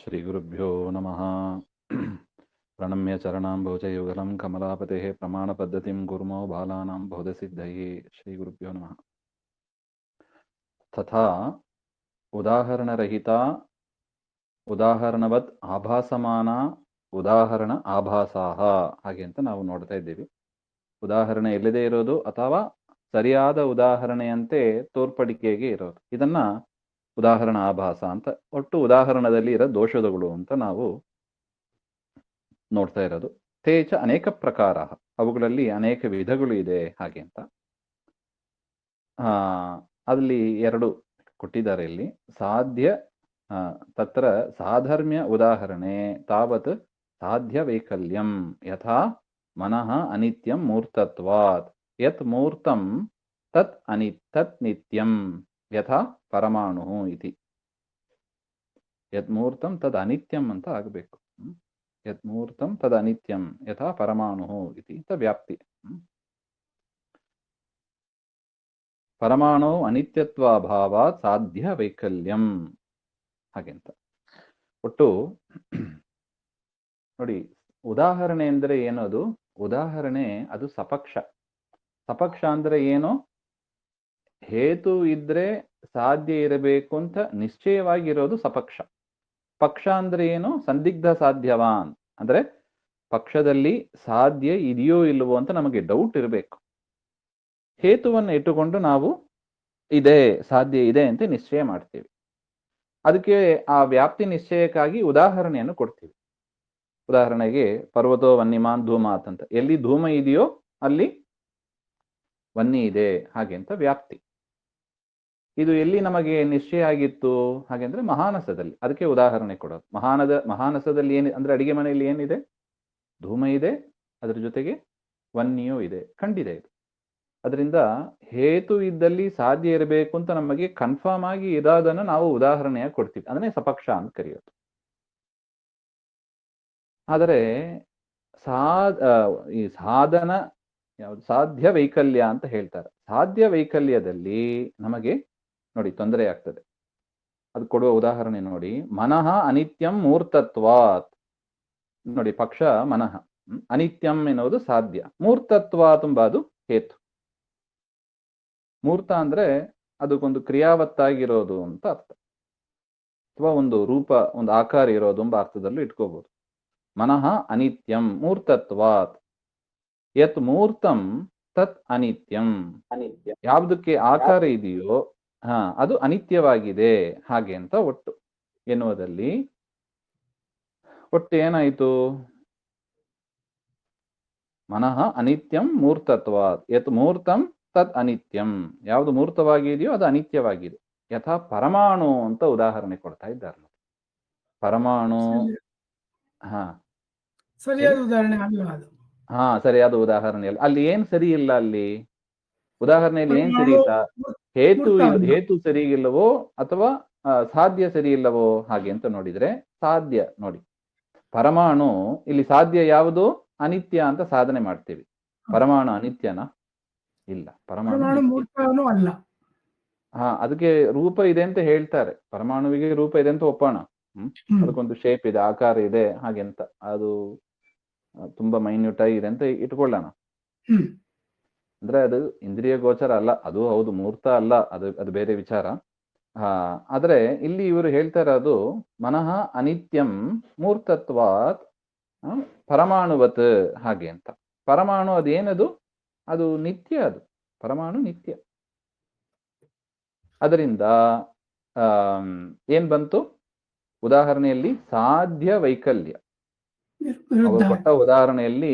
श्रीगुरुभ्यो नमः। प्रणम्य चरणाम्बोजयुगलं कमलापतेः प्रमाणपद्धतिं गुरुमो बालानां बोधसिद्धये। श्रीगुरुभ्यो नमः। तथा उदाहरणरहिता ಉದಾಹರಣವತ್ ಆಭಾಸಮಾನ ಉದಾಹರಣ ಆಭಾಸಾಹ ಹಾಗೆ ಅಂತ ನಾವು ನೋಡ್ತಾ ಇದ್ದೀವಿ. ಉದಾಹರಣೆ ಇಲ್ಲದೆ ಇರೋದು ಅಥವಾ ಸರಿಯಾದ ಉದಾಹರಣೆಯಂತೆ ತೋರ್ಪಡಿಕೆಗೆ ಇರೋದು, ಇದನ್ನ ಉದಾಹರಣ ಆಭಾಸ ಅಂತ, ಒಟ್ಟು ಉದಾಹರಣದಲ್ಲಿ ಇರೋ ದೋಷಗಳು ಅಂತ ನಾವು ನೋಡ್ತಾ ಇರೋದು. ತೇಚ ಅನೇಕ ಪ್ರಕಾರ, ಅವುಗಳಲ್ಲಿ ಅನೇಕ ವಿಧಗಳು ಇದೆ ಹಾಗೆ ಅಂತ. ಅಲ್ಲಿ ಎರಡು ಕೊಟ್ಟಿದ್ದಾರೆ ಇಲ್ಲಿ. ಸಾಧ್ಯ ತತ್ರ ಸಾಧರ್ಮ್ಯ ಉದಾಹರಣೆ ತಾವತ್ ಸಾಧ್ಯ ವೈಕಲ್ಯಂ ಯಥಾ ಮನಃ ಅನಿತ್ಯಂ ಮೂರ್ತತ್ವಾತ್ ಯತ್ ಮೂರ್ತಂ ತತ್ ನಿತ್ಯಂ ಯಥಾ ಪರಮಾಣು ಇತಿ. ಯತ್ ಮೂರ್ತಂ ತದ್ ಅನಿತ್ಯಂ ಅಂತ ಆಗಬೇಕು. ಯತ್ ಮೂರ್ತಂ ತದ್ ಅನಿತ್ಯಂ ಯಥಾ ಪರಮಾಣು ಇತಿ ಅಂತ ವ್ಯಾಪ್ತಿ. ಪರಮಾಣು ಅನಿತ್ಯತ್ವಾಭಾವಾತ್ ಸಾಧ್ಯ ವೈಕಲ್ಯಂ ಹಾಗೆಂತ. ಒಟ್ಟು ನೋಡಿ, ಉದಾಹರಣೆ ಅಂದ್ರೆ ಏನದು? ಉದಾಹರಣೆ ಅದು ಸಪಕ್ಷ. ಸಪಕ್ಷ ಅಂದ್ರೆ ಏನು? ಹೇತು ಇದ್ರೆ ಸಾಧ್ಯ ಇರಬೇಕು ಅಂತ ನಿಶ್ಚಯವಾಗಿರೋದು ಸಪಕ್ಷ. ಪಕ್ಷ ಅಂದ್ರೆ ಏನು? ಸಂದಿಗ್ಧ ಸಾಧ್ಯವಾನ್ ಅಂದ್ರೆ ಪಕ್ಷದಲ್ಲಿ ಸಾಧ್ಯ ಇದೆಯೋ ಇಲ್ಲವೋ ಅಂತ ನಮಗೆ ಡೌಟ್ ಇರಬೇಕು. ಹೇತುವನ್ನು ಇಟ್ಟುಕೊಂಡು ನಾವು ಇದೆ, ಸಾಧ್ಯ ಇದೆ ಅಂತ ನಿಶ್ಚಯ ಮಾಡ್ತೀವಿ. ಅದಕ್ಕೆ ಆ ವ್ಯಾಪ್ತಿ ನಿಶ್ಚಯಕ್ಕಾಗಿ ಉದಾಹರಣೆಯನ್ನು ಕೊಡ್ತೀವಿ. ಉದಾಹರಣೆಗೆ ಪರ್ವತೋ ವನ್ಯಮಾನ್ ಧೂಮಾತ್ ಅಂತ, ಎಲ್ಲಿ ಧೂಮ ಇದೆಯೋ ಅಲ್ಲಿ ವನ್ನಿ ಇದೆ ಹಾಗೆ ಅಂತ ವ್ಯಾಪ್ತಿ. ಇದು ಎಲ್ಲಿ ನಮಗೆ ನಿಶ್ಚಯ ಆಗಿತ್ತು ಹಾಗೆ ಅಂದ್ರೆ ಮಹಾನಸದಲ್ಲಿ. ಅದಕ್ಕೆ ಉದಾಹರಣೆ ಕೊಡೋದು. ಮಹಾನಸದಲ್ಲಿ ಏನು ಅಂದ್ರೆ ಅಡಿಗೆ ಮನೆಯಲ್ಲಿ ಏನಿದೆ? ಧೂಮ ಇದೆ, ಅದ್ರ ಜೊತೆಗೆ ವನ್ನಿಯೂ ಇದೆ, ಕಂಡಿದೆ ಇದು. ಅದರಿಂದ ಹೇತು ಇದ್ದಲ್ಲಿ ಸಾಧ್ಯ ಇರಬೇಕು ಅಂತ ನಮಗೆ ಕನ್ಫರ್ಮ್ ಆಗಿ ಇರೋದನ್ನು ನಾವು ಉದಾಹರಣೆಯಾಗಿ ಕೊಡ್ತೀವಿ. ಅದನ್ನೇ ಸಪಕ್ಷ ಅಂತ ಕರೆಯೋದು. ಆದರೆ ಈ ಸಾಧನ ಯಾವುದು? ಸಾಧ್ಯ ವೈಕಲ್ಯ ಅಂತ ಹೇಳ್ತಾರೆ. ಸಾಧ್ಯ ವೈಕಲ್ಯದಲ್ಲಿ ನಮಗೆ ನೋಡಿ ತೊಂದರೆ ಆಗ್ತದೆ. ಅದು ಕೊಡುವ ಉದಾಹರಣೆ ನೋಡಿ. ಮನಃ ಅನಿತ್ಯಂ ಮೂರ್ತತ್ವಾತ್. ನೋಡಿ, ಪಕ್ಷ ಮನಃ, ಅನಿತ್ಯಂ ಎನ್ನುವುದು ಸಾಧ್ಯ, ಮೂರ್ತತ್ವ ತುಂಬಾ ಅದು ಹೇತು. ಮೂರ್ತ ಅಂದ್ರೆ ಅದಕ್ಕೊಂದು ಕ್ರಿಯಾವತ್ತಾಗಿರೋದು ಅಂತ ಅರ್ಥ, ಅಥವಾ ಒಂದು ರೂಪ, ಒಂದು ಆಕಾರ ಇರೋದು ಎಂಬ ಅರ್ಥದಲ್ಲೂ ಇಟ್ಕೋಬಹುದು. ಮನಃ ಅನಿತ್ಯಂ ಮೂರ್ತತ್ವಾತ್ ಯತ್ ಮೂರ್ತಂ ತತ್ ಅನಿತ್ಯಂ. ಯಾವುದಕ್ಕೆ ಆಕಾರ ಇದೆಯೋ ಅದು ಅನಿತ್ಯವಾಗಿದೆ ಹಾಗೆ ಅಂತ ಒಟ್ಟು ಎನ್ನುವುದಲ್ಲಿ ಒಟ್ಟು ಏನಾಯಿತು? ಮನಃ ಅನಿತ್ಯಂ ಮೂರ್ತತ್ವಾತ್ ಯತ್ ಮೂರ್ತಂ ತತ್ ಅನಿತ್ಯಂ. ಯಾವುದು ಮೂರ್ತವಾಗಿದೆಯೋ ಅದು ಅನಿತ್ಯವಾಗಿದೆ. ಯಥಾ ಪರಮಾಣು ಅಂತ ಉದಾಹರಣೆ ಕೊಡ್ತಾ ಇದ್ದಾರೆ. ಪರಮಾಣು ಸರಿಯಾದ ಉದಾಹರಣೆ ಸರಿಯಾದ ಉದಾಹರಣೆ ಅಲ್ಲ. ಅಲ್ಲಿ ಏನ್ ಸರಿ ಇಲ್ಲ? ಅಲ್ಲಿ ಉದಾಹರಣೆಯಲ್ಲಿ ಏನ್ ಸರಿ ಇಲ್ಲ? ಹೇತು ಸರಿ ಇಲ್ಲವೋ ಅಥವಾ ಸಾಧ್ಯ ಸರಿ ಇಲ್ಲವೋ ಹಾಗೆ ಅಂತ ನೋಡಿದ್ರೆ, ಸಾಧ್ಯ ನೋಡಿ, ಪರಮಾಣು ಇಲ್ಲಿ ಸಾಧ್ಯ ಯಾವುದು? ಅನಿತ್ಯ ಅಂತ ಸಾಧನೆ ಮಾಡ್ತೀವಿ. ಪರಮಾಣು ಅನಿತ್ಯನಾ? ಇಲ್ಲ, ಪರಮಾಣು ಅಲ್ಲ. ಅದಕ್ಕೆ ರೂಪ ಇದೆ ಅಂತ ಹೇಳ್ತಾರೆ. ಪರಮಾಣುವಿಗೆ ರೂಪ ಇದೆ ಅಂತ ಒಪ್ಪೋಣ. ಅದಕ್ಕೊಂದು ಶೇಪ್ ಇದೆ, ಆಕಾರ ಇದೆ ಹಾಗೆ ಅಂತ. ಅದು ತುಂಬಾ ಮೈನ್ಯೂಟ್ ಆಗಿದೆ ಅಂತ ಇಟ್ಕೊಳ್ಳೋಣ. ಅಂದ್ರೆ ಅದು ಇಂದ್ರಿಯ ಗೋಚರ ಅಲ್ಲ, ಅದು ಹೌದು, ಮೂರ್ತ ಅಲ್ಲ, ಅದು ಬೇರೆ ವಿಚಾರ. ಆದ್ರೆ ಇಲ್ಲಿ ಇವರು ಹೇಳ್ತಾ ಇರೋದು ಮನಃ ಅನಿತ್ಯಂ ಮೂರ್ತತ್ವಾತ್ ಪರಮಾಣುವತ್ ಹಾಗೆ ಅಂತ. ಪರಮಾಣು ಅದೇನದು? ಅದು ನಿತ್ಯ. ಅದು ಪರಮಾಣು ನಿತ್ಯ. ಅದರಿಂದ ಏನ್ ಬಂತು ಉದಾಹರಣೆಯಲ್ಲಿ? ಸಾಧ್ಯ ವೈಕಲ್ಯ. ಅವರು ಕೊಟ್ಟ ಉದಾಹರಣೆಯಲ್ಲಿ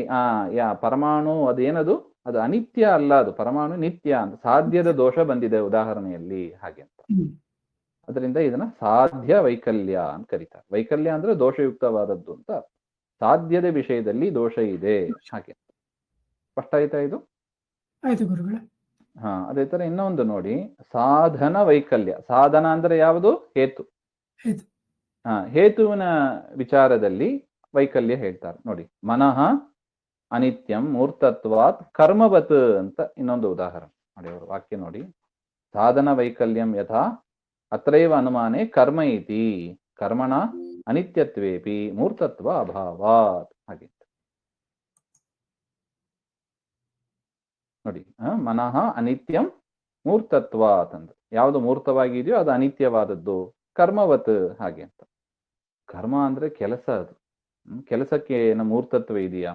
ಪರಮಾಣು ಅದೇನದು? ಅದು ಅನಿತ್ಯ ಅಲ್ಲ, ಅದು ಪರಮಾಣು ನಿತ್ಯ ಅಂತ. ಸಾಧ್ಯದ ದೋಷ ಬಂದಿದೆ ಉದಾಹರಣೆಯಲ್ಲಿ ಹಾಗೆ ಅಂತ. ಅದರಿಂದ ಇದನ್ನ ಸಾಧ್ಯ ವೈಕಲ್ಯ ಅಂತ ಕರೀತಾರೆ. ವೈಕಲ್ಯ ಅಂದ್ರೆ ದೋಷಯುಕ್ತವಾದದ್ದು ಅಂತ. ಸಾಧ್ಯದ ವಿಷಯದಲ್ಲಿ ದೋಷ ಇದೆ ಹಾಗೆ. ಸ್ಪಷ್ಟ ಆಯ್ತಾ ಇದು? ಆಯ್ತು ಗುರುಗಳೇ. ಅದೇ ತರ ಇನ್ನೊಂದು ನೋಡಿ, ಸಾಧನ ವೈಕಲ್ಯ. ಸಾಧನ ಅಂದ್ರೆ ಯಾವುದು? ಹೇತು. ಹೇತುವಿನ ವಿಚಾರದಲ್ಲಿ ವೈಕಲ್ಯ ಹೇಳ್ತಾರೆ ನೋಡಿ. ಮನಃ ಅನಿತ್ಯಂ ಮೂರ್ತತ್ವಾತ್ ಕರ್ಮವತ್ ಅಂತ ಇನ್ನೊಂದು ಉದಾಹರಣೆ ನೋಡಿ. ಅವರು ವಾಕ್ಯ ನೋಡಿ. ಸಾಧನ ವೈಕಲ್ಯಂ ಯಥಾ ಅತ್ರೈವ ಅನುಮಾನೆ ಕರ್ಮ ಇತಿ. ಕರ್ಮಣ ಅನಿತ್ಯತ್ವೇಪಿ ಮೂರ್ತತ್ವ ಅಭಾವಾತ್ ಹಾಗೆ ನೋಡಿ. ಮನಃ ಅನಿತ್ಯಂ ಮೂರ್ತತ್ವ ಅಂತಂದ್ರೆ ಯಾವುದು ಮೂರ್ತವಾಗಿದೆಯೋ ಅದು ಅನಿತ್ಯವಾದದ್ದು. ಕರ್ಮವತ್ ಹಾಗೆ ಅಂತ. ಕರ್ಮ ಅಂದ್ರೆ ಕೆಲಸ. ಅದು ಕೆಲಸಕ್ಕೆ ಏನು ಮೂರ್ತತ್ವ ಇದೆಯಾ?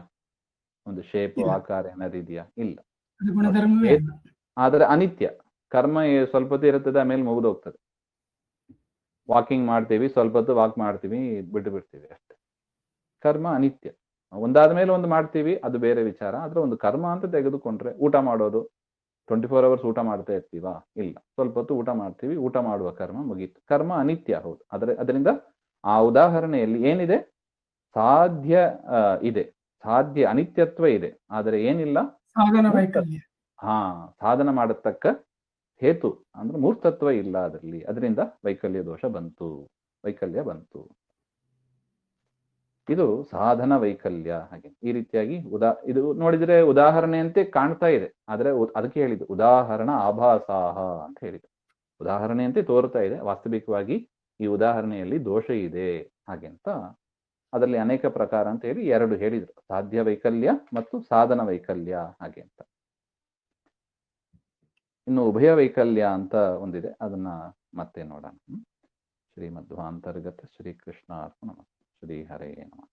ಒಂದು ಶೇಪ್ ಇಲ್ಲ. ಆಕಾರ ಏನಾದ್ರು ಇದೆಯಾ? ಇಲ್ಲ. ಅದು ಗುಣಧರ್ಮವೇ ಅಲ್ಲ. ಆದ್ರೆ ಅನಿತ್ಯ. ಕರ್ಮ ಸ್ವಲ್ಪ ಹೊತ್ತು ಇರುತ್ತದೆ, ಆಮೇಲೆ ಮುಗಿದೋಗ್ತದೆ. ವಾಕಿಂಗ್ ಮಾಡ್ತೀವಿ, ಸ್ವಲ್ಪ ಹೊತ್ತು ವಾಕ್ ಮಾಡ್ತೀವಿ, ಬಿಟ್ಟು ಬಿಡ್ತೀವಿ ಅಷ್ಟೇ. ಕರ್ಮ ಅನಿತ್ಯ. ಒಂದಾದ ಮೇಲೆ ಒಂದು ಮಾಡ್ತೀವಿ, ಅದು ಬೇರೆ ವಿಚಾರ. ಆದ್ರೆ ಒಂದು ಕರ್ಮ ಅಂತ ತೆಗೆದುಕೊಂಡ್ರೆ, ಊಟ ಮಾಡೋದು 24 hours ಊಟ ಮಾಡ್ತಾ ಇರ್ತೀವಾ? ಇಲ್ಲ. ಸ್ವಲ್ಪ ಹೊತ್ತು ಊಟ ಮಾಡ್ತೀವಿ, ಊಟ ಮಾಡುವ ಕರ್ಮ ಮುಗೀತು. ಕರ್ಮ ಅನಿತ್ಯ. ಹೌದು. ಅದರಿಂದ ಆ ಉದಾಹರಣೆಯಲ್ಲಿ ಏನಿದೆ? ಸಾಧ್ಯ ಇದೆ, ಸಾಧ್ಯ ಅನಿತ್ಯತ್ವ ಇದೆ, ಆದರೆ ಏನಿಲ್ಲ? ಸಾಧನ ವೈಕಲ್ಯ. ಸಾಧನ ಮಾಡತಕ್ಕ ಹೇತು ಅಂದ್ರೆ ಮೂರ್ತತ್ವ ಇಲ್ಲ ಅದರಲ್ಲಿ. ಅದರಿಂದ ವೈಕಲ್ಯ ದೋಷ ಬಂತು, ವೈಕಲ್ಯ ಬಂತು. ಇದು ಸಾಧನ ವೈಕಲ್ಯ. ಹಾಗೆ ಈ ರೀತಿಯಾಗಿ ಇದು ನೋಡಿದ್ರೆ ಉದಾಹರಣೆಯಂತೆ ಕಾಣ್ತಾ ಇದೆ, ಆದ್ರೆ ಅದಕ್ಕೆ ಹೇಳಿದ್ದು ಉದಾಹರಣ ಆಭಾಸಾಹ ಅಂತ ಹೇಳಿದ್ರು. ಉದಾಹರಣೆಯಂತೆ ತೋರ್ತಾ ಇದೆ, ವಾಸ್ತವಿಕವಾಗಿ ಈ ಉದಾಹರಣೆಯಲ್ಲಿ ದೋಷ ಇದೆ ಹಾಗೆ ಅಂತ. ಅದರಲ್ಲಿ ಅನೇಕ ಪ್ರಕಾರ ಅಂತ ಹೇಳಿ 2 ಹೇಳಿದ್ರು, ಸಾಧ್ಯ ವೈಕಲ್ಯ ಮತ್ತು ಸಾಧನ ವೈಕಲ್ಯ ಹಾಗೆ ಅಂತ. ಇನ್ನು ಉಭಯ ವೈಕಲ್ಯ ಅಂತ ಒಂದಿದೆ, ಅದನ್ನ ಮತ್ತೆ ನೋಡೋಣ. ಶ್ರೀಮಧ್ವಾಂತರ್ಗತ ಶ್ರೀಕೃಷ್ಣಾರ್ಪಣ. ಶ್ರೀ ಹರೇ ನಮಃ.